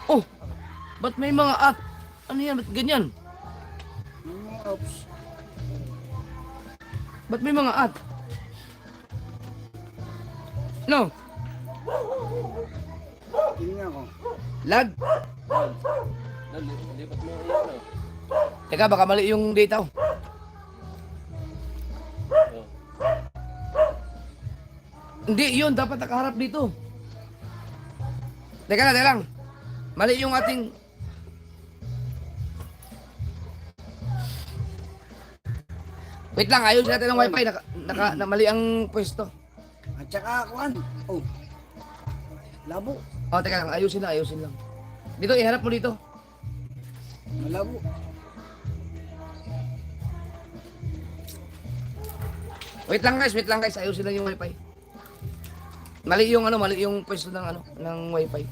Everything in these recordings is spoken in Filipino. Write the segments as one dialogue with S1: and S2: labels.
S1: Oh, ba't may mga at? Ano yan? Ba't ganyan?
S2: Oops.
S1: Ba't may mga at? No,
S2: Tingnan ko.
S1: lag.
S3: Lipat mo yan, no?
S1: Teka, baka mali yung data ko.
S3: Oh.
S1: Hindi, yun. Dapat nakaharap dito. Teka lang. Mali yung ating... Wait lang, ayos natin ng wifi. Mali ang pwesto.
S2: At saka, kuhan. Oh. Labo.
S1: Oh, teka lang. Ayusin lang. Dito, iharap mo dito.
S2: Malabo.
S1: Wait lang guys. Ayusin lang yung wifi. Mali yung pwesto ng wifi.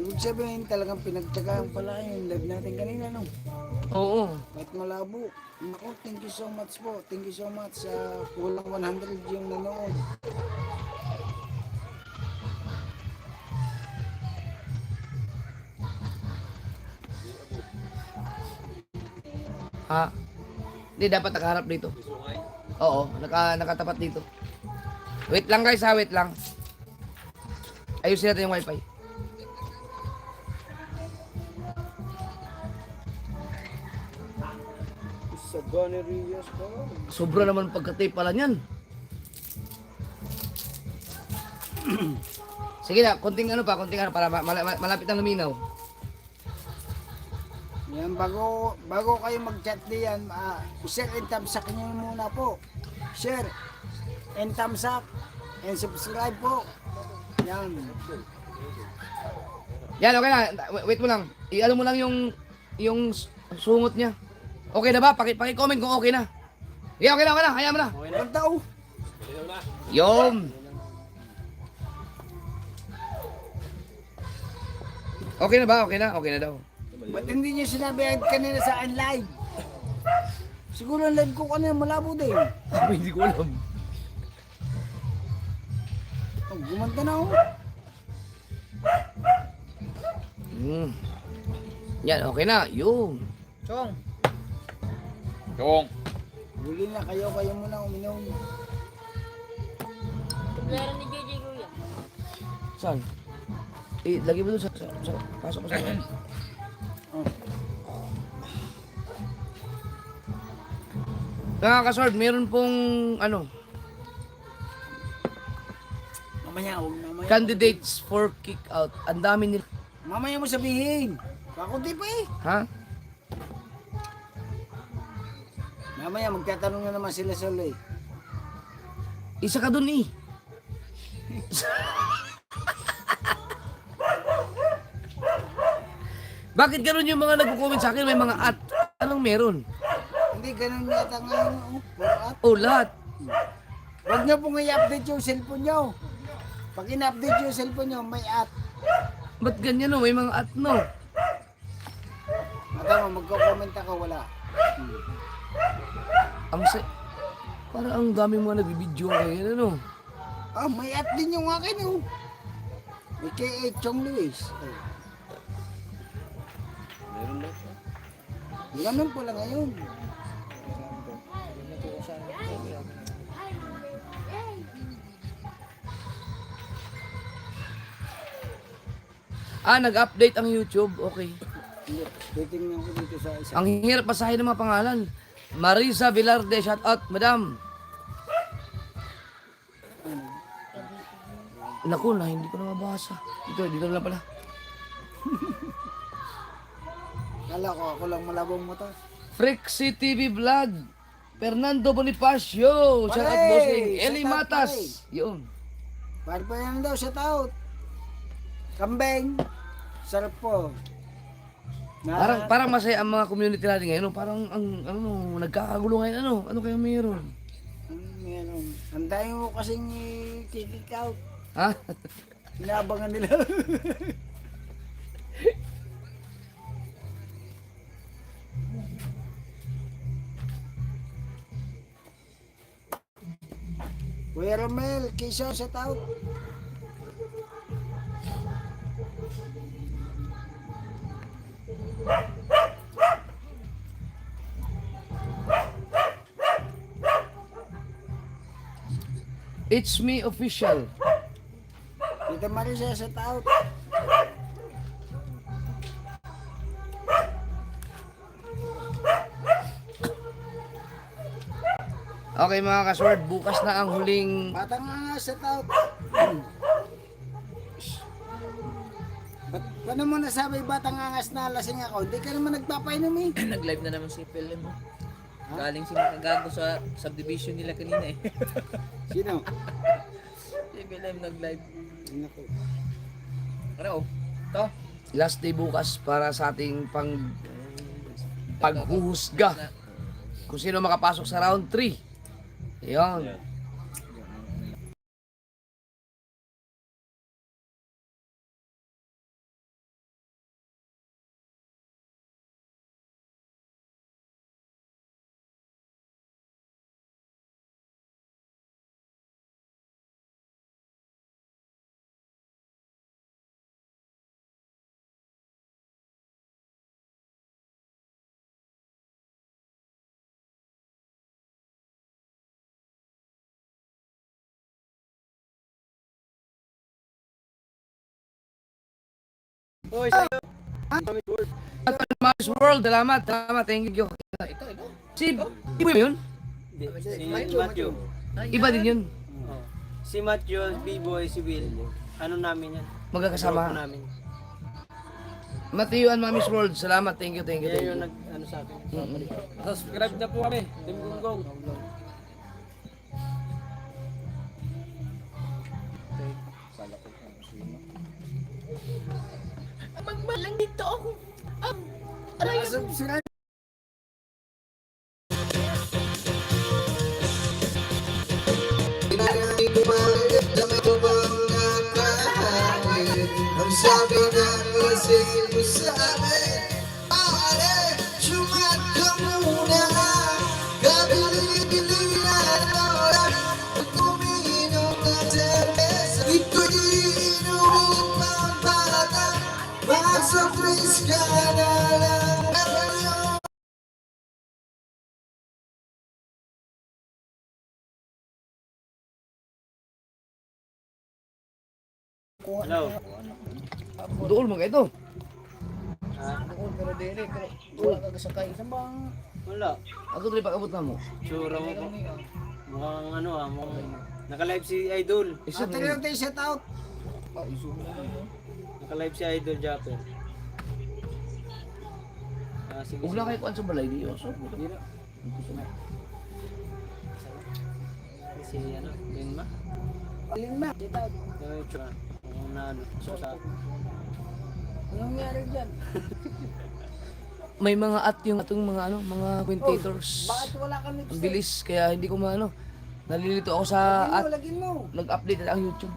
S2: Ibig sabihin talagang pinagtsagaan pala yung live natin kanina, no?
S1: Oo.
S2: Kahit malabo. Naku, thank you so much po. Thank you so much sa kulang 100 yung nanood.
S1: Ha? Hindi, dapat nakaharap dito. Oo, nakatapat dito. Wait lang guys ha, wait lang. Ayusin natin yung wifi.
S2: Sa Gonerias po.
S1: Sobra naman pagka-tape pala niyan. Sige na, konting para malapit ang luminaw.
S2: Yan, bago kayo mag-chat diyan, share and thumbs up nyo muna po. Share and thumbs up and subscribe po. Yan.
S1: Yan, okay na. Wait mo lang. I-ano mo lang yung sungot niya. Okay na ba? Paki-comment kung okay na. Yeah, okay na. Hayaan mo na.
S2: Ang tao.
S1: Yom. Okay na ba? Okay na daw.
S2: Ba't hindi nyo sinabi kanina sa live? Siguro ang live ko kanina malabo din.
S1: Hindi ko alam.
S2: Oh, gumanda na ako.
S1: Yan, okay na. Yung.
S2: Chong.
S3: Chong.
S2: Huli na kayo muna uminom.
S4: Meron ni JJ Kuya.
S1: Saan? Lagi mo doon sa pasok mo sa akin.
S2: Oh.
S1: Mga kasword, meron pong
S2: Mamaya, mamaya.
S1: candidates for kick out. Ang dami nila.
S2: Mamaya mo sabihin. Kakunti pa eh.
S1: Ha?
S2: Mamaya magtatanong na naman sila sa ulit.
S1: Isa ka dun eh. Bakit ganun yung mga nagko-comment sa akin? May mga at. Anong meron?
S2: Hindi, ganun yata ngayon. At.
S1: Oh, lahat.
S2: Huwag nyo pong i-update yung cellphone nyo. Pag in-update yung cellphone nyo, may at.
S1: Ba't ganyan no? May mga at no?
S2: Madama, magko-comment ako, wala.
S1: Parang ang daming mga nagbibideo ngayon, ano?
S2: Ah, may at din yung akin, oh. May K.A. Chong Luis. Oh.
S3: Meron na.
S2: Ganun po lang ngayon.
S1: Nag-update ang YouTube. Okay.
S2: Titingnan ko dito sa isa.
S1: Ang hirap basahin ng mga pangalan. Marisa Villarde, shout out, madam. Naku na, hindi ko na mabasa. Dito na lang pala.
S2: Kala ko, ako lang malabong mata.
S1: Frixie TV Vlog. Fernando Bonifacio. Shout out,
S2: Pare!
S1: bossing. Eli
S2: Shout out,
S1: Matas.
S2: pare!
S1: Yun.
S2: Pare pa yan daw, shout out. Kambeng. Sarap po.
S1: Parang masaya ang mga community natin ngayon. No? Parang nagkakagulo ngayon. Ano kaya mayroon?
S2: Meron. Ang dami mo kasing kick out.
S1: Ha?
S2: Inabangan nila. Kuya Romel, Kisha, shout out.
S1: It's me official.
S2: Tita Marisa sa tao.
S1: Okay mga kasword, bukas na ang huling...
S2: Batang nga sa tao. Ba't paano mo nasabi batang angas na lasing ako? Hindi ka naman nagpapainom eh.
S4: Nag-live na naman si Pelem mo. Galing si Makagago sa subdivision nila kanina eh.
S2: Sino?
S4: Si Pelem nag-live.
S2: Naku.
S4: Ano? To?
S1: Last day bukas para sa ating paghuhusga kung sino makapasok sa round 3. Ayun. Mars World, salamat, thank you.
S4: Ito.
S1: Si, iba yun?
S5: Si Matthew.
S1: Iba din yun.
S5: Oh. Si Matthew, B-Boy, si Will. Ano namin yan? Grupo
S1: Magkakasama.
S5: namin.
S1: Matthew and Mami's World, salamat, thank you.
S5: Yan yung nag-ano sa akin.
S3: Subscribe na po kami. Team Gunggong.
S4: Magmalang dito ako.
S2: Subscribe.
S6: Ang sabi ng lasing mo sa amin, pare, sumat ka muna. Kabili-bili na oras, at umiinom na cerveza. Ito'y inumin pang bata, basta freeze ka na lang.
S5: Hello.
S1: Dool mga ito.
S4: Pero dire, pero wala ka kasakay.
S5: Wala.
S1: Ako tuloy pag-abot na mo.
S5: Tsura mo po. Mukhang ano mukhang naka-live si Idol.
S1: Isa
S2: Ate lang tayo sa tao.
S5: Naka-live si Idol Japper. Sige.
S1: Huwag lang kayo kuhan sa balay niyo. So,
S5: Si ano, Linma.
S2: Alin ma? Tita,
S5: Yung tsura. Mukhang na ano. So, sa
S2: anong nangyari dyan?
S1: may mga at yung atong mga mga commentators.
S2: Bakit wala kami?
S1: Ang bilis kaya hindi ko maano. Nalilito ako sa at
S2: Lagin mo.
S1: nag-update na ang YouTube.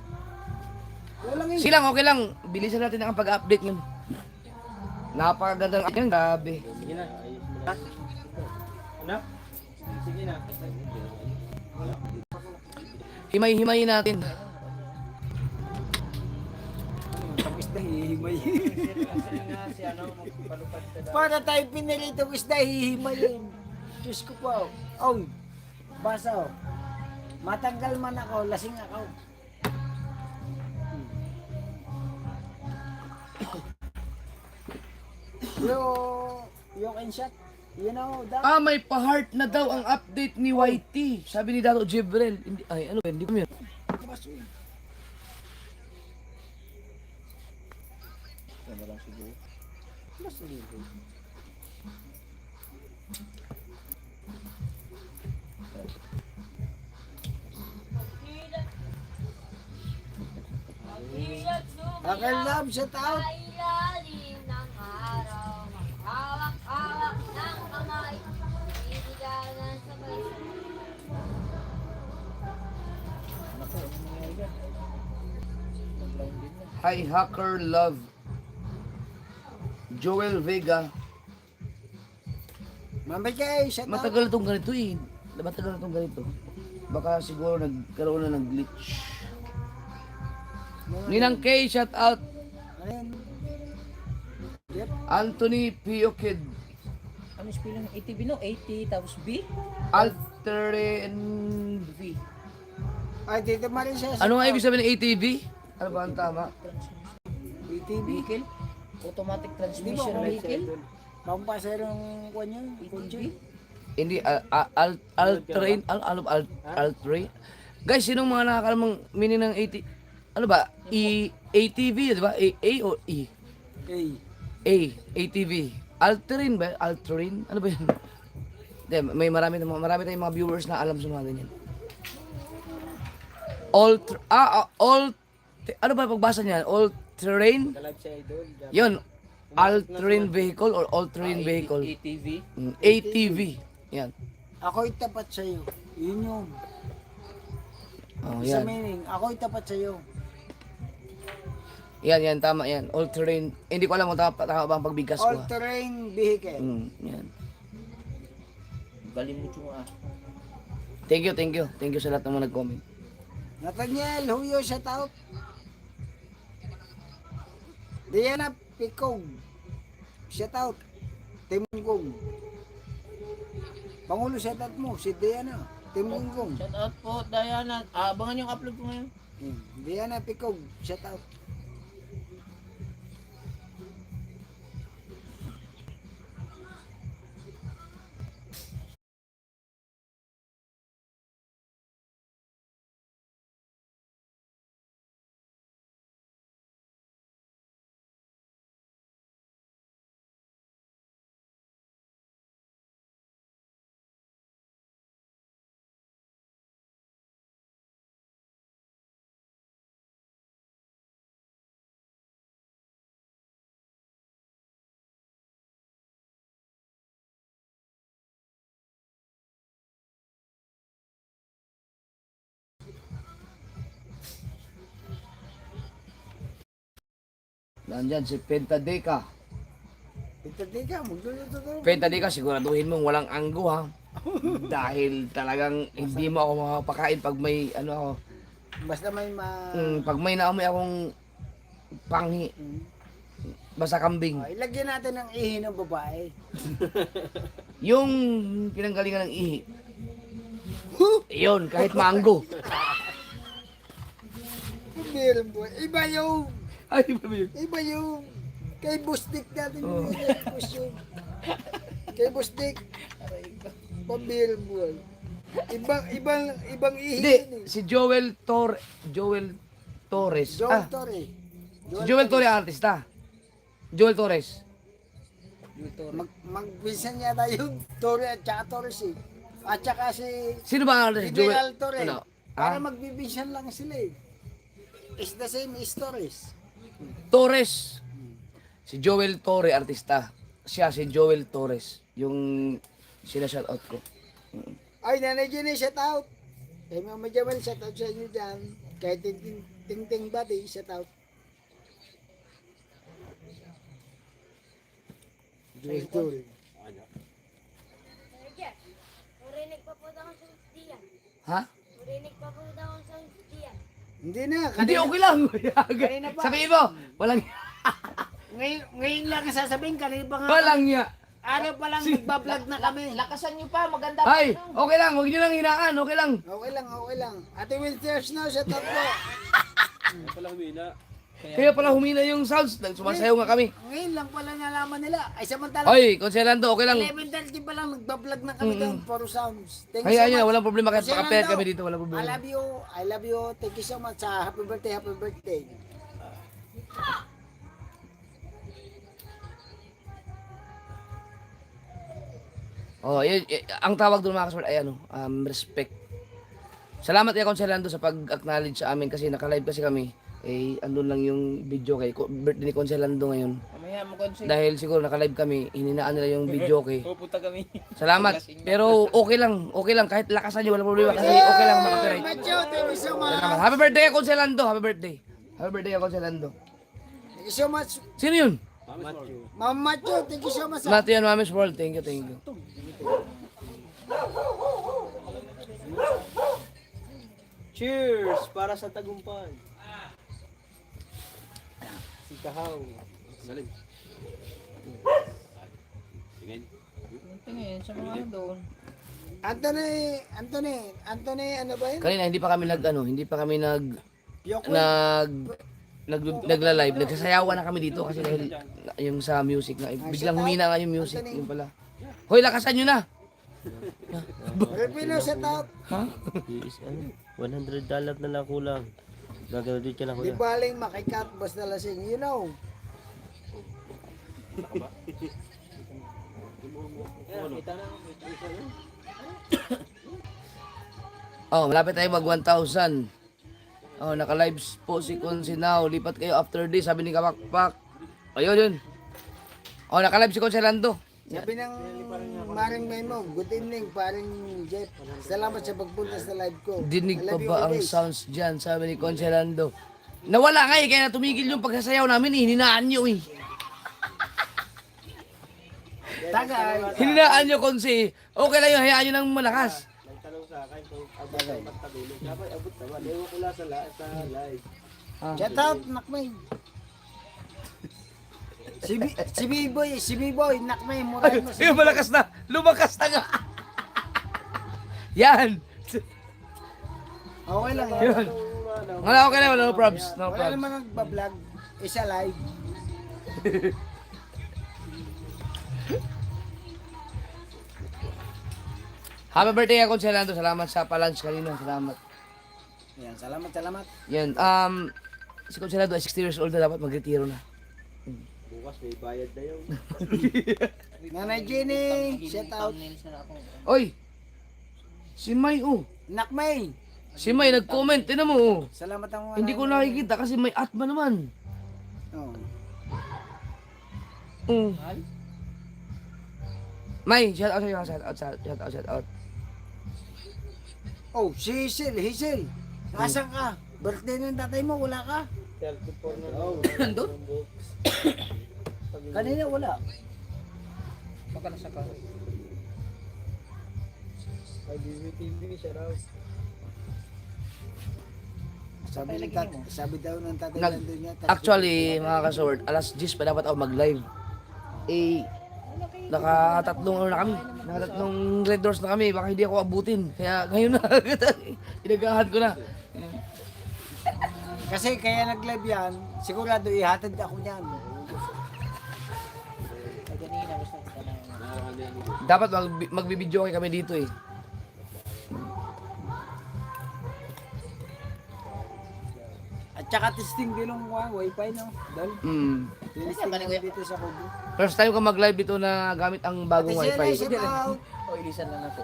S2: Walang yun.
S1: Silang okay lang. Bilisan natin ang pag-update nun. Napakaganda ng yan. Grabe.
S5: sige na. Ha? Ano? Sige na.
S1: Himay-himayin natin.
S2: Isda hihimay.
S5: Si ano, magpalupad ka daw.
S2: Para tayo pinilitong isda hihimayin. Diyos ko po. Oh, basa oh. Matanggal man ako, lasing ako. You can shot. You know that?
S1: May pa-heart na daw ang update ni YT. Sabi ni Dato Jibrel. Hindi, ay, ano ba? Hindi ko yun.
S2: Akal love sa tao.
S7: Ilalim ng araw, hawak-hawak ng kamay, inigalan sabay.
S1: Hi, Hacker Love. Joel Vega.
S2: Mamay kayo sa tao.
S1: Matagal na itong ganito eh. Matagal na itong ganito. Baka siguro nagkaroon na ng glitch. Ninang K, shout out.
S2: Ano yan?
S1: Anthony Piokid.
S4: Ano spelling? ATB no? 80 tapos B?
S1: Alter and V.
S2: Ay, dito Marisa.
S1: Ano nga ibig sabihin ng ATV? Ano ba ang tama?
S4: Vehicle? Automatic transmission vehicle?
S2: Pampaserong kanya, kotse.
S1: Hindi, Altrain, Altrain. Guys, sinong mga nakakalamang meaning ng ano ba? ATV, di ba? A o E? ATV. Altrain ba? Altrain? Ano ba yun? Hindi, may marami tayong mga viewers na alam sa mga ganyan. Ano ba pagbasa niya? All terrain?
S5: Live si Idol.
S1: Yun. All-terrain vehicle or all-terrain vehicle?
S4: ATV?
S1: ATV. Yan.
S2: Ako'y tapat sa'yo. Yun yung
S1: Oh,
S2: sa
S1: yan.
S2: meaning. Ako'y tapat sa'yo.
S1: Yan, tama yan. All-terrain. Hindi ko alam kung tama ba ang pagbigkas ko.
S2: All-terrain vehicle.
S1: Yan.
S4: Galing mo chunga.
S1: Thank you. Thank you sa lahat ng mga nag-comment.
S2: Nathaniel, Huyo, shout out. Diana Picog, shout out. Timunggong. Pangulo, shout out mo, si Diana. Timunggong.
S4: Shout out po, Diana. Abangan yung upload ko ngayon.
S2: Diana Picog, shout out.
S1: Nandyan si Pentadeca.
S2: Ito di ka, magluluto daw.
S1: Pentadeca, siguraduhin mong walang anggo ha. Dahil talagang hindi mo ako makapakain pag may ano ako.
S2: Basta may
S1: Pag may naamoy akong panghi. Basta kambing.
S2: ilagyan natin ng ihi ng babae.
S1: Yung pinanggalingan ng ihi. Yun, kahit mango.
S2: Meron po. Iba yung,
S1: Ay, baby.
S2: iba yung kay Bustik natin
S1: Oh.
S2: yung kay Bustik. Pambihirang buhay. Ibang ihi
S1: Hindi,
S2: yun eh.
S1: si Joel Torres.
S2: Joel Torre.
S1: Si Joel Torres artista. Joel Torres.
S2: Magpinsan yata yung Torre at saka Torres eh. At saka si
S1: Sino ba ang artist?
S2: Fidel Torre.
S1: Ano?
S2: Para
S1: Ah?
S2: magbibinsan lang sila eh. It's the same as Torres.
S1: Torres. Si Joel Torre artista. Siya si Joel Torres. Yung sila shout out ko.
S2: Ay, Nanay Jenny, shout out. Kay Mama Jamal, shout out sa inyo dyan. Kay Ting Ting Buddy, shout out. Joel.
S7: Jeff, marinig pa po daw sa Dian.
S1: Ha?
S7: Marinig pa po daw sa Dian.
S2: Hindi na.
S1: Hindi, okay lang.
S2: Kanina pa.
S1: Sabihin mo, walang
S2: Ngayon lang sasabihin, kanina pa nga.
S1: walang niya.
S2: Ano pa lang, nagbablog na kami.
S4: Lakasan nyo pa, maganda
S1: Ay, okay lang. Huwag niyo lang hinaan. Okay lang.
S2: Okay lang. Ate Winters na, shout out po.
S5: Pala humina.
S1: Kaya pala humina yung sounds. Sumasayaw nga kami.
S2: Ngayon lang pala nalaman nila. Ay, samantala,
S1: Ay, Conselando, okay lang.
S2: 11:30 pa lang, nagbablog na kami doon, puro sounds. Thank you
S1: Hayaan
S2: so
S1: niyo na,
S2: much.
S1: walang problema. Kahit
S2: Conselando,
S1: makapayat kami dito, walang
S2: I
S1: problema.
S2: love you. I love you. Thank you so much. Happy birthday, happy birthday.
S1: Oh, ang tawag doon mga kaswal ay ano, respect. Salamat kay Conselando sa pag-acknowledge sa amin kasi naka-live kasi kami. Eh, andun lang yung video kay birthday ni Conselando ngayon.
S4: Mamaya mo konse.
S1: Dahil siguro naka-live kami, hininaan nila yung video kay.
S5: Pupunta kami.
S1: Salamat. Pero okay lang. Kahit lakasan niyo, walang problema kasi okay lang maka-copyright.
S2: Macho, thank you so much.
S1: Salamat. Happy birthday Conselando. Happy birthday. Happy birthday Conselando.
S2: Thank you so much.
S1: Sino yun?
S2: Mama Macho, thank you so much.
S1: Natin yan, Mami's World. Thank you.
S5: Cheers para sa tagumpay. Si Kahaw. Galing.
S4: Tingin sa mga doon.
S2: Anthony, ano ba yun?
S1: Kanina hindi pa kami hindi pa kami
S2: Piyok
S1: nagla-live. Nagsasayawan na kami dito kasi dahil yung sa music na biglang humina nga yung music, yun pala. Hoy, lakasan nyo na.
S2: Repino sa top.
S1: Ha?
S5: Is ano, $100 na lang kulang. Gagawin ka na
S2: Di
S5: kuya.
S2: baling makikat basta lasing, you know.
S1: Oh, malapit tayo mag 1,000. Oh, naka-live po si Konsi now. Lipat kayo after this, sabi ni Kapakpak. Ayun yun. Oh, naka-live si Konsi Lando.
S2: Sabi ng Maring Memo, good evening, paring Jeff. Salamat sa pagpunta sa live ko.
S1: Dinig
S2: I
S1: pa
S2: love you
S1: ba ang
S2: always.
S1: sounds dyan, sabi ni Konsi Lando. Nawala nga kaya tumigil yung pagsasayaw namin hininaan nyo
S2: Tagay.
S1: Hininaan nyo Konsi. Okay lang yun, hayaan nyo nang malakas.
S5: Nagtanong sa akin kung abot na magtabilig. Dapat abot naman. Ewan ko lang sa live.
S2: Shout out, Nakmay. Si B-Boy, Nakmay, murahin mo si
S1: Ayun, malakas na. Lumakas na nga. Yan.
S2: Okay lang yan.
S1: Yun. Wala, okay na, wala, no probs. No
S2: Wala
S1: probs.
S2: naman nagbablog, isa live.
S1: Happy birthday ako sa Lando. Salamat sa palunch kanina. Salamat.
S2: Yan, salamat.
S1: Yan. Si Conselado ay 60 years old na dapat mag-retiro na.
S5: Bukas may bayad na yun.
S2: Nanay Jenny, shout out.
S4: Thumbnails na ako.
S1: Oy! Si May, oh.
S2: Nakmay,
S1: Si May nag-comment. Tinan mo, oh.
S2: salamat ang
S1: Hindi ko nakikita kasi may atma naman.
S2: Oh.
S1: May, shout out sa'yo. Shout out.
S2: Oh, si Hazel. Nasaan ka? Birthday ng tatay mo, wala ka?
S1: Nandun?
S2: Kanina wala.
S4: Baka nasa ka.
S2: Sabi daw ng tatay
S1: Nag-
S2: nandun niya.
S1: Actually, mga kasword, alas 10 pa dapat ako mag-live. Eh, nakatatlong ano na kami. Nakatatlong red doors na kami. Baka hindi ako abutin. Kaya ngayon na inagahan ko na.
S2: Kasi kaya nag-live yan, sigurado ihatid ako niyan.
S4: Ay, ganina gusto ko na.
S1: Dapat magbibideo kami dito eh.
S2: At saka testing din ng wifi, no? Dal, testing namin dito sa Kubo.
S1: First time ko mag-live dito na gamit ang bagong
S2: Ate Shelley,
S1: wifi.
S2: shout out.
S4: O, ilisan lang ako.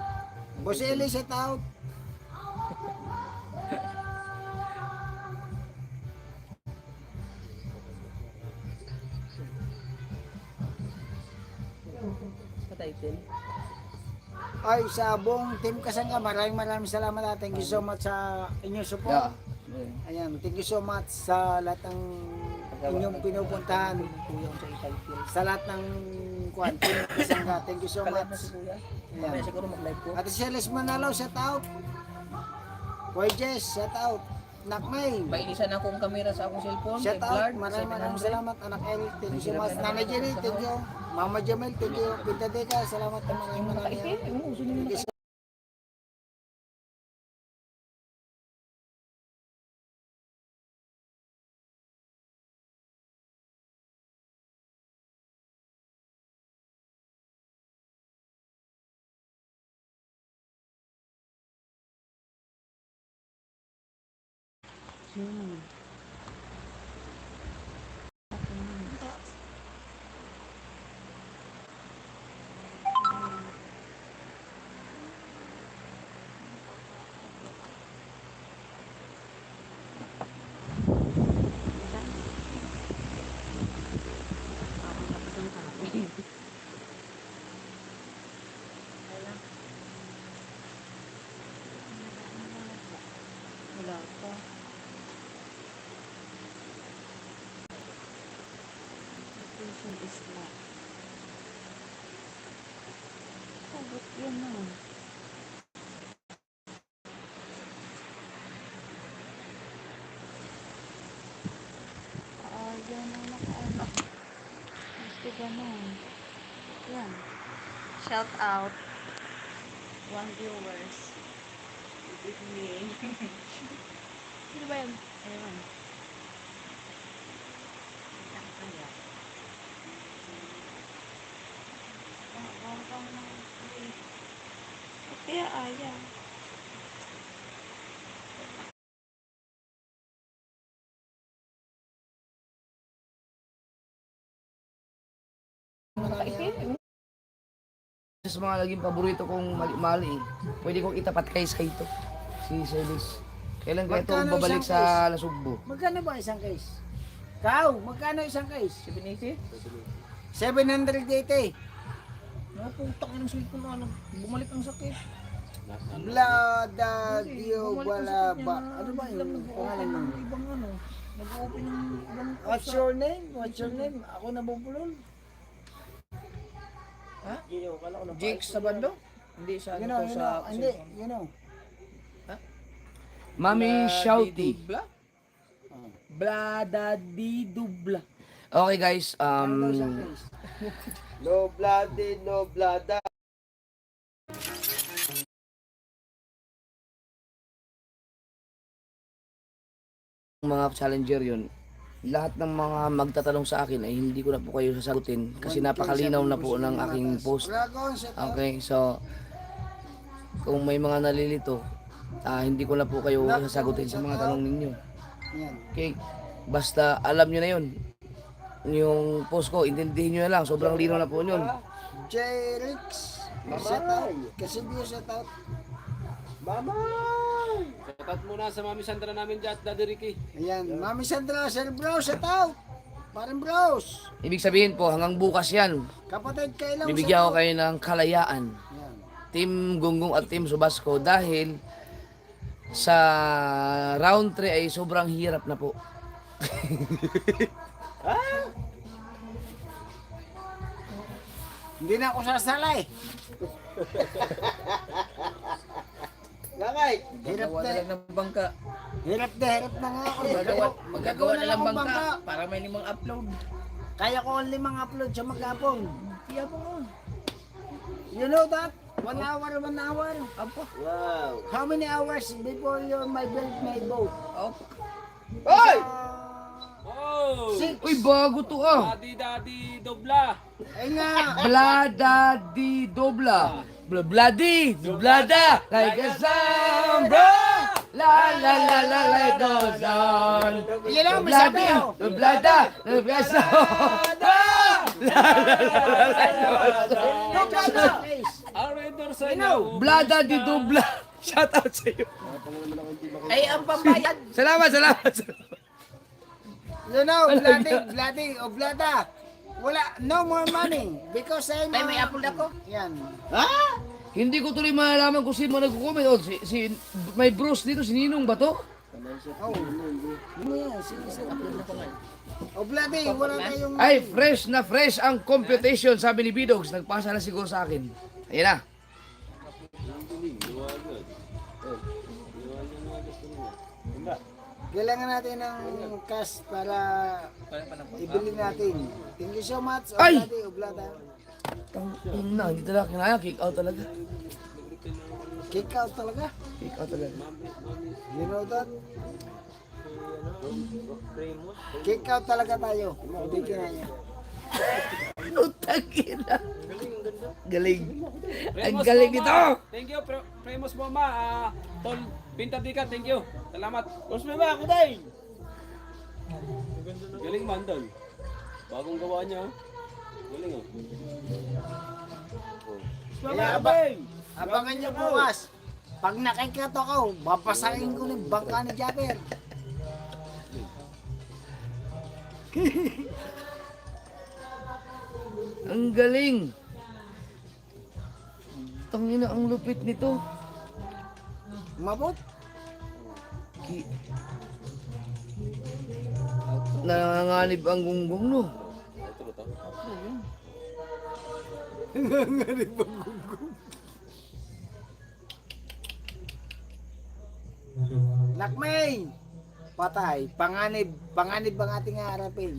S2: Boss Eli, shout out.
S4: Sa title.
S2: Ay, sa buong team Kasangga, maraming salamat at thank you so much sa inyong support. Ayan, thank you so much sa lahat ng inyong pinupuntahan.
S4: Kuya ko sa title.
S2: Sa lahat ng team Kasangga, thank you so
S4: Kalab na
S2: much.
S4: si kuya.
S2: Ayan.
S4: Mamaya siguro mag-live ko.
S2: Ate Celis Manalo, shout out. Boy Jess, shout out. Nakmay,
S4: Mailisan akong kamera sa akong cellphone.
S2: shout
S4: kay
S2: out.
S4: Blard,
S2: Maraming
S4: 700.
S2: salamat. Anak El, thank you so much. Nanay Jenny, thank you. Mama Jamel, thank you. Pinta Deka, salamat na
S4: Yung mga
S2: maraming.
S4: ka-IP, yung gusto nyo mga
S8: Wala pa. Location is locked. Sagot yun na. Yan ang nakaano. Gusto ganun. Yan. Shout out. One viewers. With me. Sino ba yun? Ewan. Kaya. Kaya ayaw.
S1: Isa sa mga naging paborito kong mali-mali, pwede kong itapat kay Saito, si Celis. Kailan kaya ito
S2: Magkano
S1: babalik
S2: isang
S1: sa Lasugbo?
S2: Magkano ba isang case? Kau, magkano isang case?
S4: 780?
S2: 780.
S4: Naputang ng sweet ko na ano. Bumalik ang sakit.
S2: Blada Dio Bala ba? Ano ba yung pangalan mo?
S4: Ibang ano. Nag-open ng ibang...
S2: What's your name? What's your name? Ako nabubulol.
S4: Jake sa bando? Hindi siya
S2: You
S4: ano
S2: know,
S4: to
S2: you
S4: sa...
S2: know, hindi, you know.
S1: Mami Shouty.
S4: Dubla? Blada di dubla.
S1: Okay guys,
S2: Ano daw isang case?
S5: No bloody, no blada.
S1: mga challenger yun, lahat ng mga magtatanong sa akin ay hindi ko na po kayo sasagutin kasi napakalinaw na po ng aking post.
S2: Dragon, shut up.
S1: Okay, so kung may mga nalilito, hindi ko na po kayo sasagutin sa mga tanong ninyo.
S2: Yan.
S1: Okay, basta alam nyo na yun. Yung post ko, intindihin nyo na lang, sobrang linaw na po yun.
S2: J-Rix, shut out. Kasi view shut out.
S3: Shoutout muna sa Mami Sandra namin dyan at Daddy Ricky.
S2: Ayan, Mami Sandra, Sir Bros, shut out. Parang bros.
S1: Ibig sabihin po, hanggang bukas yan,
S2: Kapatid kailan
S1: bibigyan ko kayo ng kalayaan.
S2: Yan.
S1: Team Gunggong at Team Subasco dahil sa round 3 ay sobrang hirap na po.
S2: Hindi na ako sasalay. Bakit? Hirap
S4: Gawa
S2: na.
S4: na lang ng bangka.
S2: Hirap na nga ako.
S4: Magagawa na lang
S2: akong
S4: bangka para may 5 upload.
S2: Kaya ko ang 5 upload sa maghapon.
S4: Kaya po nga.
S2: You know that? 1 hour, 1 hour.
S4: Apa?
S5: Wow.
S2: How many hours before you my build my boat?
S4: Apa?
S5: Hoy!
S3: Oh!
S1: Uy, bago to
S3: Daddy Dobla.
S2: Ay nga.
S1: Blada di dobla. Bladi, blada, like a samba. La la la la like goes on.
S2: Yan lang, may sabi ako.
S1: Blada, like a samba. La la la la like goes on.
S3: Ang render sa
S2: You know,
S3: inyo.
S1: Blada di dobla. Shout out sa iyo.
S4: Ay, ang pambayad.
S1: Salamat.
S2: You know, bloody, o blada. Wala, no more money. Because I'm...
S4: Ay, may upload ako.
S2: Yan.
S1: Hindi ko tuloy malalaman kung sino nagko-comment. Oh, si may bros dito, si Ninong ba to?
S2: Oh. Ano yan? Sige, upload na ko nga. O bloody, wala tayong...
S1: Ay, fresh ang computation, sabi ni Bidogs. Nagpasa na siguro sa akin. Ayan na.
S2: Kailangan natin ng cash para ibili natin. Thank you so much. O
S1: Ay!
S2: bloody, o blada.
S1: Na, hindi talaga kinaya. Kick out talaga.
S2: Kick out talaga.
S1: Kick out talaga.
S2: You know that? Kick out talaga tayo. Hindi kinaya.
S1: Utang ina. Galing. Ang
S3: Premos
S1: galing
S3: Mama.
S1: nito.
S3: Thank you, Premos Mama. Tol Pintadika, thank you. Salamat. Mas Mama, ako din. Galing man doon. Bagong gawa niya. Oh. Galing oh.
S2: Kaya abangan niyo bukas. Pag nakikato ko, babasahin ko ng bangka ni Jabber.
S1: Ang galing. Tangina, ang lupit nito.
S2: Mabot.
S1: Nanganganib ang gunggong, no?
S2: Lakmay! Patay. Panganib ang ating harapin.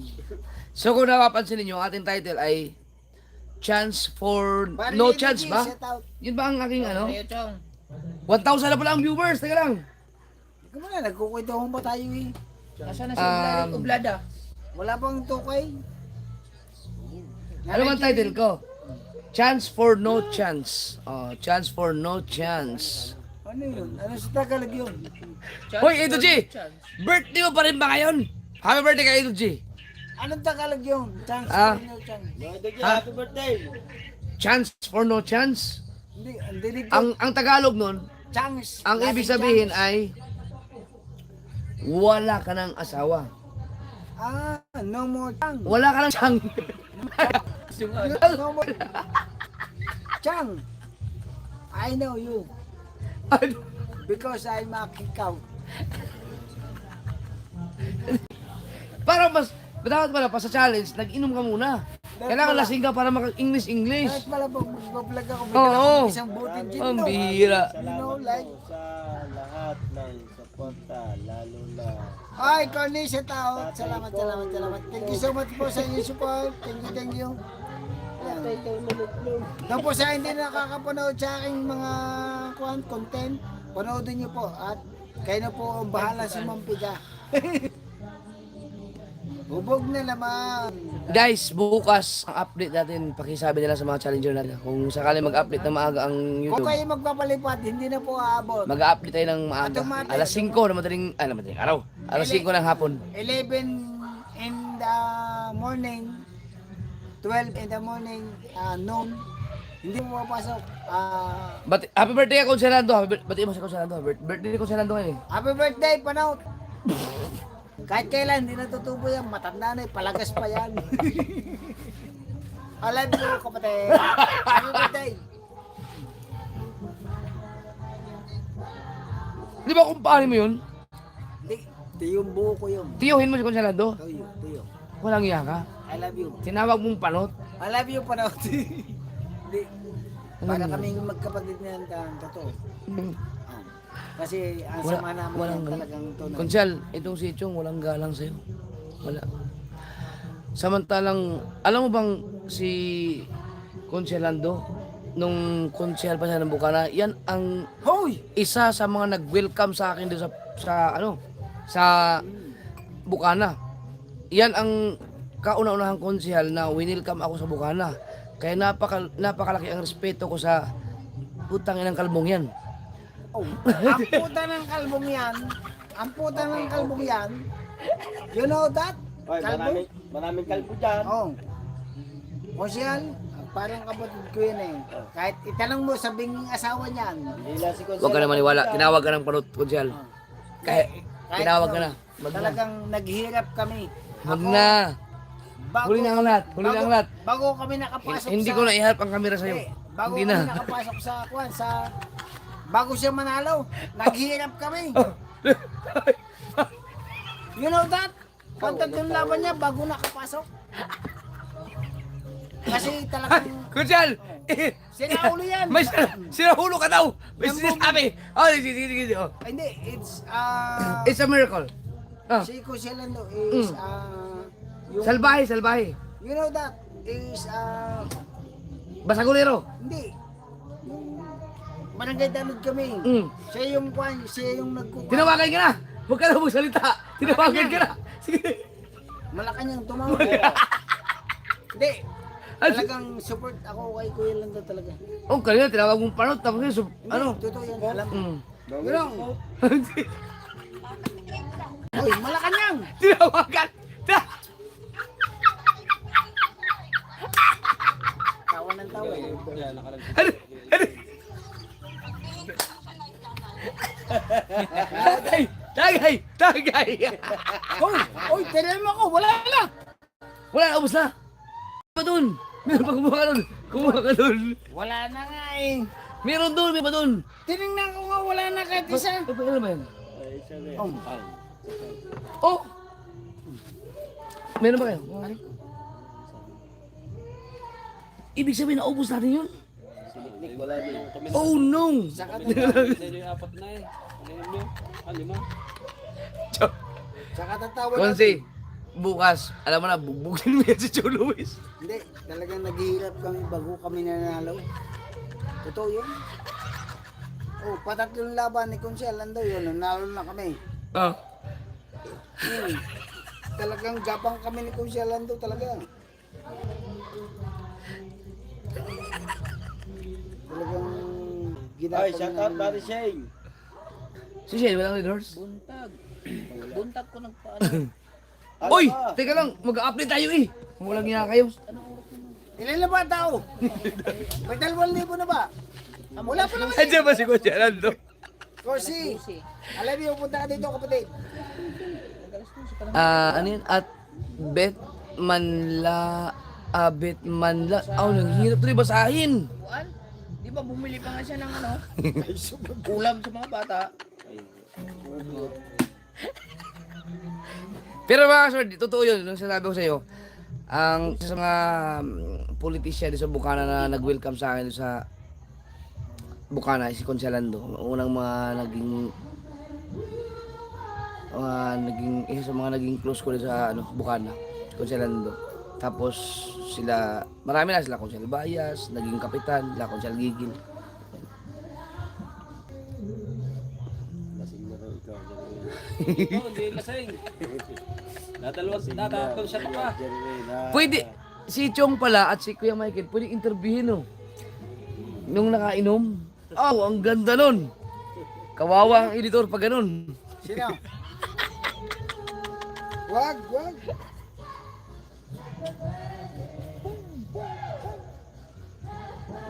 S1: So kung napapansin ninyo, ang ating title ay chance for
S2: Pare
S1: no
S2: Lady
S1: chance
S2: G,
S1: ba?
S2: shout out.
S1: Yun ba ang aking ano?
S4: Mario Chong.
S1: 1,000 na pala ang viewers. Teka lang.
S2: Ikaw muna, nagkukwentuhan ba tayo eh?
S4: Nasaan na si Oblada? Oblada?
S2: Wala bang tukay?
S1: Ano man title ko? Chance for no chance. Oh, chance for no chance.
S2: Ano yun? Ano sa Tagalog yun?
S1: Hoy, Idol G! Birthday mo pa rin ba ngayon? Happy birthday kay Idol G.
S2: Anong Tagalog yun? Chance
S1: Ah.
S2: for no chance.
S5: Happy birthday!
S1: Chance for no chance.
S2: Hindi, ang dinig ko.
S1: Ang Tagalog nun,
S2: Chance.
S1: ang
S2: Laging
S1: ibig sabihin
S2: chance.
S1: ay wala ka ng asawa.
S2: Ah, no more chance.
S1: Wala ka ng sang.
S2: No more. Chang, I know you because I'm a kick out.
S1: Para mas, dapat pala pa sa challenge, nag-inom ka muna. Kailangan lasing ka para maka-English.
S2: Kahit pala pag mag-vlog ako,
S1: Oo.
S2: bigyan ako isang butin gin,
S1: Ang
S2: no?
S1: bihira.
S2: You know, like,
S5: Sa lahat ng suporta, lalo na
S2: ay, Connie, sa tao. Salamat. Thank you so much po sa inyong support. Thank you. Doon po sa hindi nakakapanood sa aking mga content, panoodin niyo po at kayo na po ang bahala sa Mampiga. Hubog na naman.
S1: Guys, bukas ang update natin, pakisabi nila sa mga challenger natin. Kung sakali mag-update na maaga ang
S2: Kung
S1: YouTube,
S2: kayo magpapalipad, hindi na po aabot.
S1: mag-update tayo ng maaga.
S2: Automatic.
S1: Alas 5 na madaling araw. Alas 5 ng hapon.
S2: 11 in the morning, 12 in the morning, noon. Hindi mo mapasok.
S1: Happy birthday ka, Conselando. Bati mo si Conselando. Birthday ni Conselando ngayon eh.
S2: Happy birthday, Panaut! Kahit kailan, hindi natutubo yan. Matanda na, palagas pa yan. Alam mo, kapatid. Happy birthday.
S1: Di ba kung paano mo yun?
S2: Di yung buho ko yun.
S1: Tiyuhin mo si Conselando.
S2: Tuyo.
S1: Walang iya ka.
S2: I love you.
S1: Tinawag mong panot.
S2: I love you, Panaut. Di, para kaming magkapatid na yan, totoo. Kasi ang sama namin yan talagang tunay.
S1: Konsel, itong si Chong walang galang sa'yo. Wala. Samantalang, alam mo bang si Conselando, nung konsel pa siya ng Bukana, yan ang
S2: Hoy!
S1: isa sa mga nag-welcome sa akin doon sa Bukana. Yan ang kauna-unahang konsehal na winelcome ako sa Bukana. Kaya napakalaki ang respeto ko sa putang inang kalbong yan.
S2: Oh, ang puta ng kalbong yan, you know that?
S5: Oy,
S2: Kalbo?
S5: maraming kalbo dyan.
S2: Oo. Konsyal, parang kapatid ko yun eh. Kahit itanong mo sa binging asawa niyan.
S5: Hindi lang si Consuelo.
S1: Huwag ka na maniwala. Tinawag ka ng panot, konsehal. Kahit tinawag ka na. Wag na.
S2: Talagang naghirap kami.
S1: Wag na. Huli na ang lahat.
S2: Bago kami nakapasok
S1: Hindi
S2: sa...
S1: ko na iharap ang camera sa'yo.
S2: Bago
S1: Hindi
S2: kami
S1: na.
S2: nakapasok bago siya manalo, naghirap kami. You know that? Pagtatong laban niya bago nakapasok. Kasi talagang
S1: Kunsel!
S2: sinaulo yan.
S1: May sinahulo ka daw! May sinasabi! Oh, sige. Oh.
S2: Hindi, it's
S1: It's a miracle. Oh.
S2: si Kusilando is yung
S1: Salbahe.
S2: you know that is
S1: Basagulero.
S2: hindi yung barangay dalod kami. Siya yung nagkukuha.
S1: Tinawagan ka na! Huwag ka na magsalita! Tinawagan ka na! Sige!
S2: Malacanang tumawag. Hindi. Talagang support ako kay Kuya Lando talaga.
S1: Oh, kanina tinawag mong panot. Tapos yun, ano?
S2: Totoo yan. Alam mo.
S1: Mm.
S2: Gano'n. Uy, Malacanang!
S1: Tinawagan!
S2: Tawa ng tawa.
S1: Ano? Tagay!
S2: Uy, tinan mo ko, wala na!
S1: Wala na, ubos na! Pa dun! Meron pa kumuha ka dun!
S2: Wala na nga eh.
S1: Meron dun, may pa dun!
S2: Tinignan ko nga, wala na kahit isa.
S1: Ano ba yan?
S2: Oh.
S1: Oh! Meron ba kayo? Ibig sabihin, naubos natin yun? Oh no!
S3: Hindi yung apat na eh. Ano yun? 5?
S2: Saka tatawa
S1: Konsi, bukas, alam mo na, bugbugin mo yan si Joe Luis.
S2: Hindi, talagang naghihirap kami bago kami nanalo. Totoo yun. Oh, patatlong laban ni Conchel, ando yun, nanalo na kami.
S1: Oh.
S2: Talagang gapang kami ni Conchel, ando talaga. Talagang ginagawa
S5: Ay, shout out Buddy Shane.
S1: Si Shane, walang Red Horse?
S4: Buntag. Buntag ko nagpaano.
S1: Uy! Teka lang, mag-update tayo eh. Kung walang nga kayo.
S2: Ilan na ba tao? May 2,000 na ba? Wala pa naman.
S1: Andiyan ba si Coach Alando?
S2: Corsi, alam niyo, punta ka dito kapatid.
S1: Ano yun? At Betmanla. Nang hirap ito basahin.
S4: Kuan? Di ba bumili pa nga siya ng ano? Ulam sa mga bata.
S1: Pero mga sir, totoo yun. Nung sinabi ko sa iyo, ang isa sa mga politician sa Bukana na nag-welcome sa akin sa Bukana, si Conselando. Unang mga isa sa mga naging close ko rin sa Bukana, si Conselando. Tapos sila, marami na sila, Consel Bayas, naging kapitan, sila Consel Gigil.
S3: Oh, hindi lasing. Natatatlong shot pa.
S1: Pwede, si Chong pala at si Kuya Michael, pwede interviewin nung nakainom. Ang ganda nun. Kawawa ang editor pag ganun.
S2: Sino? Wag.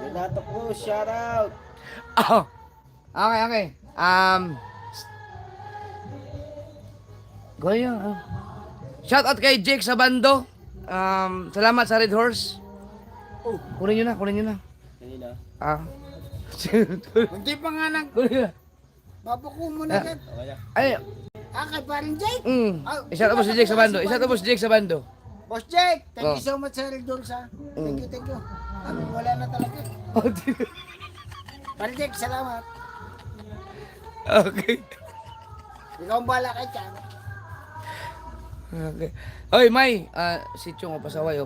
S5: Renato Cruz, shout out.
S1: Okay. Goyo. Shout out kay Jake Sabando. Salamat sa Red Horse. Kunin nyo na.
S5: Kanina.
S2: Hindi pa nga nang
S1: Kunin na.
S2: babuko mo na yan.
S1: Ay,
S2: Kay paring Jake.
S1: Shout out po si Jake Sabando.
S2: Boss Jake, thank
S1: Oh.
S2: you so much sa Red Doors ha. Thank you. Wala na talaga. Paring Jake, salamat.
S1: Okay.
S2: Ikaw ang bala kay Chan.
S1: Okay. Oy, May, si Chong, pasaway.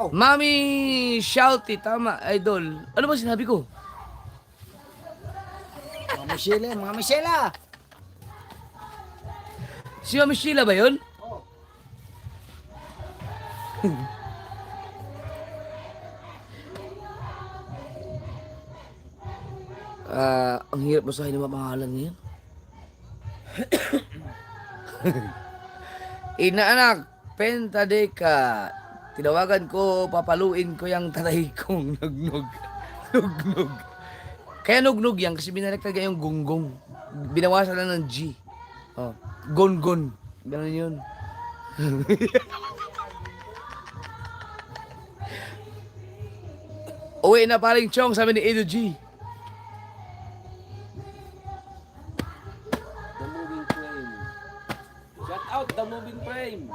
S2: Oh.
S1: Mami Shouty, tama, idol. Ano ba sinabi ko?
S2: Mga Michelle.
S1: Si Mami Sheila ba yun?
S2: Oh.
S1: Ang hirap basahin ng mga pangalan ngayon. Inaanak, Pentadeka. Tinawagan ko, papaluin ko yung tatay kong nugnog. Kaya nugnog yan kasi binalik talaga yung gonggong. Binawasan lang ng G. Gon. Ganun yun. Uwi na paring Chong, sabi ni Edo G.
S3: The Moving Frame. Shout out The Moving Frame.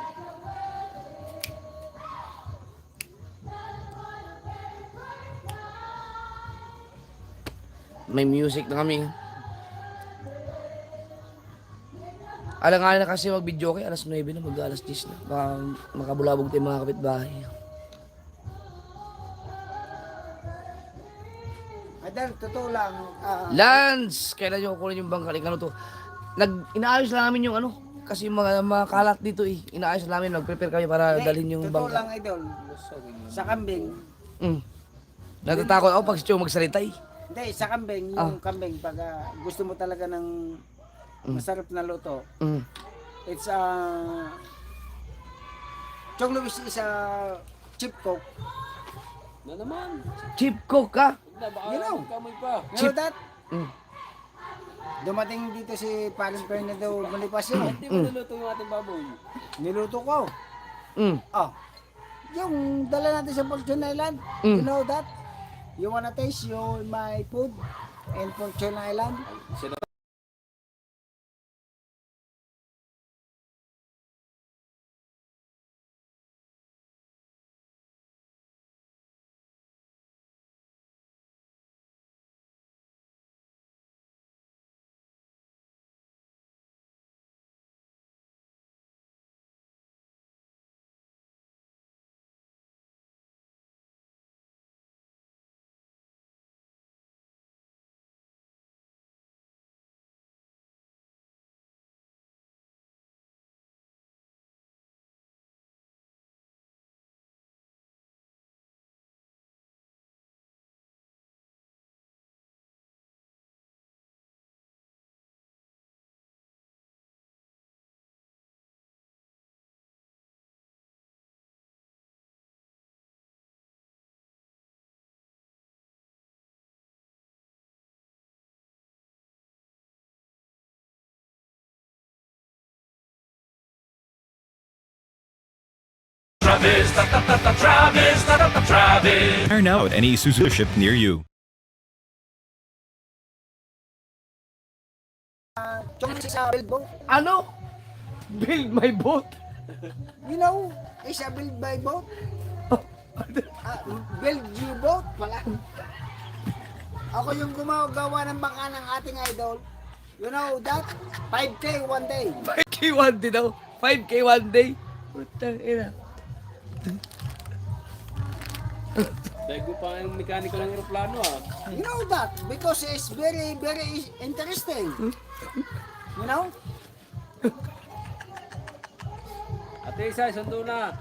S1: May music na kami. Alangalan na kasi mag-video kay alas 9 na, mag-alas 10 na. Baka makabulabog tayo mga kapitbahay.
S2: Adel, totoo lang.
S1: Lance! Kailan nyo kukunin yung bangkal? Ano to? Inaayos lang namin yung kasi mga kalat dito eh. Inaayos lang namin, nag-prepare kami para dalhin yung
S2: Totoo
S1: bangkal.
S2: lang, Idol. Sa kambing.
S1: Natatakot ako pag si Chong magsalita eh.
S2: Hindi, sa kambing, yung kambing, pag gusto mo talaga ng masarap na luto, it's Chong Luis is a cheap cook.
S3: Na naman.
S1: Chief cook ka?
S2: You know.
S3: Kamoy pa.
S2: You know that? Dumating dito si Paring Fernando Bonifacio.
S3: Hindi mo niluto yung ating baboy.
S2: Niluto ko.
S1: Mm.
S2: Yung dala natin sa Fortune Island. You know that? You wanna taste my food in Fortune Island?
S9: Are now at any Suzuki ship near you.
S2: Chong sa billboard.
S1: Ano? Build my boat.
S2: You know, is a build by boat. Build you boat pala. Ako yung gumagawa ng bangka ng ating idol. You know that? 5K one day.
S1: 5K one day daw. 5K one day. Putang ina.
S3: Dago pa yung mekaniko ng aeroplano ah.
S2: You know that? Because it's very, very interesting. You know?
S3: Ate Isa, sundo na.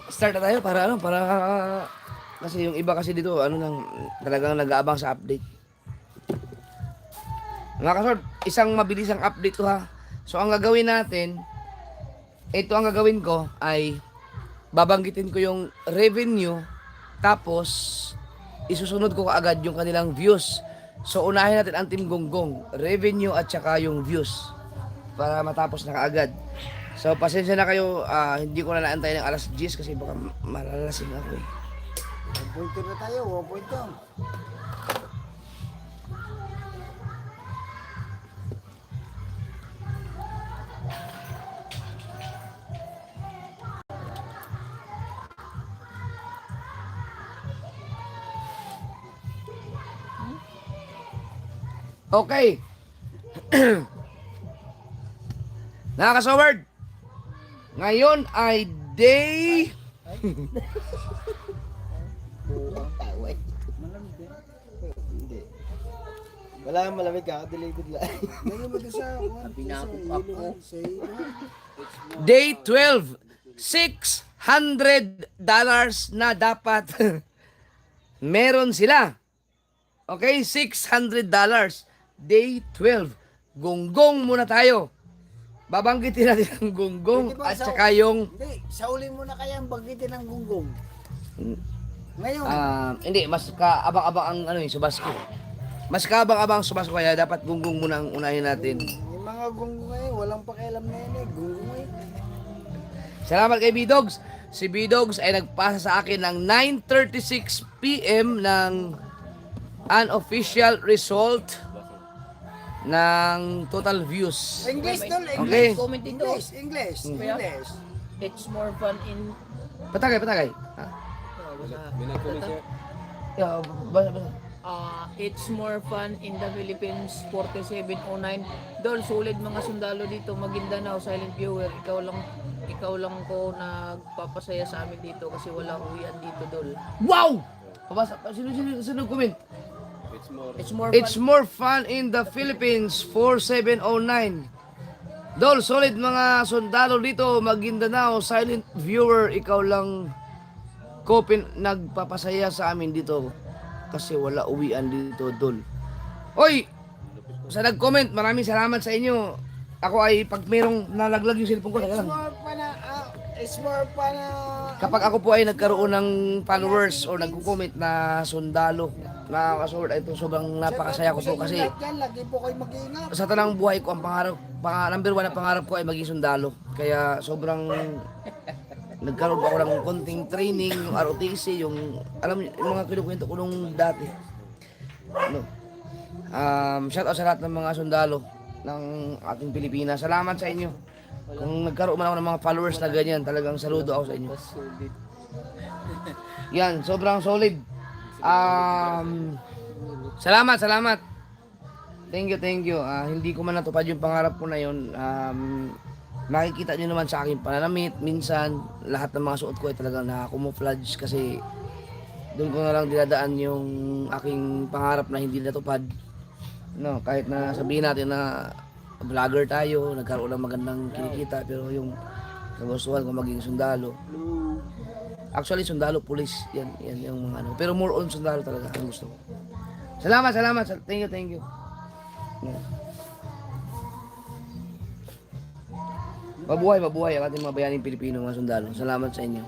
S1: Start na tayo para ano, para kasi yung iba kasi dito ano nang talagang nag-aabang sa update. Mga kasord, isang mabilisang update to ha. So ang gagawin natin, ito ang gagawin ko ay babanggitin ko yung revenue tapos isusunod ko kaagad yung kanilang views. So unahin natin ang Team Gonggong, revenue at saka yung views para matapos na kaagad. So pasensya na kayo, hindi ko na naantay ng alas 10 kasi baka malalasing ako eh.
S2: 1.2 na tayo, 1.2.
S1: Okay. Nakaka-soward. Ngayon ay day
S5: Wala kang malamig ka, deleted lang.
S2: Ngayon mo sa
S4: Pinakupap ko.
S1: Day 12. $600 na dapat meron sila. Okay, $600. Day 12. Gonggong muna tayo. Babanggitin natin ang gonggong
S2: Pwede ba
S1: at
S2: sa-
S1: saka yung
S2: Hindi, saulin mo na kaya ang bagitin ng gunggong. Ngayon,
S1: hindi, mas kaabang-abang ang ano yung subasko. Mas kaabang-abang ang subasko kaya dapat gonggong muna ang unahin natin.
S2: yung mga gunggong ngayon, walang pakialam na yan eh. Gunggong eh.
S1: Salamat kay B-Dogs. Si B-Dogs ay nagpasa sa akin ng 9:36 PM ng unofficial result ng total views.
S2: English tol,
S1: Okay.
S2: English.
S4: Comment dito.
S2: English.
S4: It's more fun in...
S1: Patagay. Ha?
S3: May nag-comment siya.
S1: Yeah, basa.
S4: It's more fun in the Philippines 4709. Dol, sulit mga sundalo dito, Maguindanao, silent viewer. Ikaw lang ko nagpapasaya sa amin dito kasi walang uwian dito, Dol.
S1: Wow! Pabasa. Sino comment?
S4: It's more
S1: It's more fun in the Philippines 4709. Dol, solid mga sundalo dito, Maguindanao, silent viewer, ikaw lang ko nagpapasaya sa amin dito kasi wala uwian dito, Dol. Oy! Sa nag-comment, maraming salamat sa inyo. Ako ay pag merong nalaglag yung cellphone ko, teka lang.
S2: It's more pa na...
S1: Kapag ako po ay nagkaroon ng followers o nagko-comment na sundalo na kasord, ito sobrang napakasaya ko po kasi
S2: Lagi po kayo mag-iingat.
S1: sa tanang buhay ko ang number one na pangarap ko ay maging sundalo. Kaya sobrang nagkaroon pa ako ng konting training, yung ROTC, yung alam niyo, yung mga kinukwento ko nung dati. Ano? Shout out sa lahat ng mga sundalo ng ating Pilipinas. Salamat sa inyo. Kung nagkaroon man ako ng mga followers na ganyan, talagang saludo ako sa inyo. Yan, sobrang solid. Salamat. Thank you. Hindi ko man natupad yung pangarap ko na yun. Makikita nyo naman sa aking pananamit. Minsan, lahat ng mga suot ko ay talagang nakakumuflage kasi doon ko na lang dinadaan yung aking pangarap na hindi natupad. No, kahit na sabihin natin na vlogger tayo, nagkaroon ng magandang kinikita, pero yung kagustuhan ko maging sundalo. Actually, sundalo, police, yan yung mga ano. Pero more on sundalo talaga ang gusto ko. Salamat. Thank you. Yan. Mabuhay ang ating mga bayaning Pilipino, mga sundalo. Salamat sa inyo.